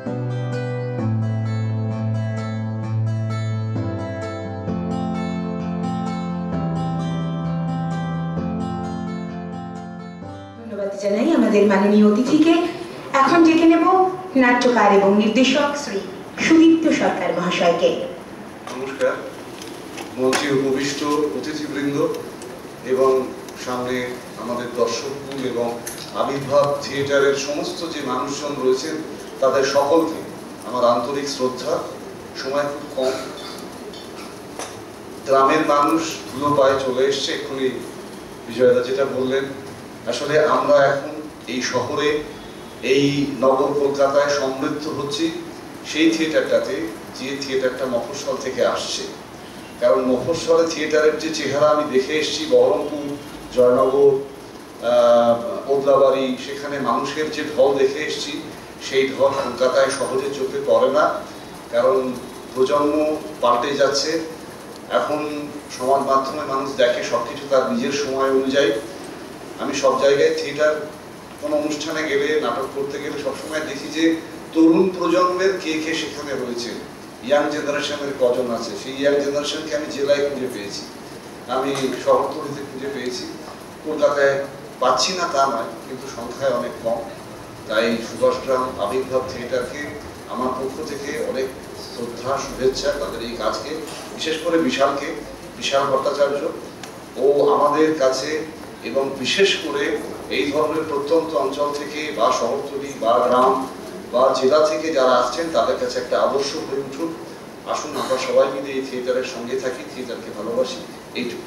ধন্যবাদ জানাই আমাদের মাননীয় অতিথিকে। এখন ডেকে নেব নাট্যকার এবং নির্দেশক শ্রী সুদীপ্ত সরকার মহাশয়কে। নমস্কার। মঞ্চে উপবিষ্ট অতিথিবৃন্দ এবং সামনে আমাদের দর্শক এবং আবির্ভাব থিয়েটারের সমস্ত যে মানুষজন রয়েছেন তাদের সকলকে আমার আন্তরিক শ্রদ্ধা। সময় খুব কম, গ্রামের মানুষ ধুলো পায়ে চলে এসছে। এক্ষুনি বিজয়দা যেটা বললেন, আসলে আমরা এখন এই শহরে, এই নগর কলকাতায় সমৃদ্ধ হচ্ছি সেই থিয়েটারটাতে, যে থিয়েটারটা মফস্বল থেকে আসছে। কারণ মফস্বলে থিয়েটারের যে চেহারা আমি দেখে এসেছি, বহরমপুর, জয়নগর, ওদলাবাড়ি, সেখানে মানুষের যে ঢল দেখে এসেছি, সেই ঢল কলকাতায় সহজে চোখে পড়ে না। কারণ প্রজন্ম পাল্টে যাচ্ছে। এখন সমাজ মাধ্যমে মানুষ দেখে সবকিছু তার নিজের সময় অনুযায়ী। আমি সব জায়গায় থিয়েটার কোনো অনুষ্ঠানে গেলে, নাটক করতে গেলে সবসময় দেখি যে তরুণ প্রজন্মের কে কে সেখানে রয়েছে, ইয়াং জেনারেশনের কজন আছে। সেই ইয়াং জেনারেশনকে আমি জেলায় খুঁজে পেয়েছি, আমি শহরতলিতে খুঁজে পেয়েছি। কলকাতায় পাচ্ছি না তা নয়, কিন্তু সংখ্যায় অনেক কম। তাই সুভাষগ্রাম আবির্ভাব থিয়েটারকে আমার পক্ষ থেকে অনেক শ্রদ্ধা, শুভেচ্ছা তাদের এই কাজকে, বিশেষ করে বিশাল ভট্টাচার্য ও আমাদের কাছে, এবং বিশেষ করে এই ধরনের প্রত্যন্ত অঞ্চল থেকে বা শহরতলি বা গ্রাম বা জেলা থেকে যারা আসছেন তাদের কাছে একটা আদর্শ হয়ে উঠুন। আসুন আমরা সবাই মিলে এই থিয়েটারের সঙ্গে থাকি, থিয়েটারকে ভালোবাসি। এইটুকু।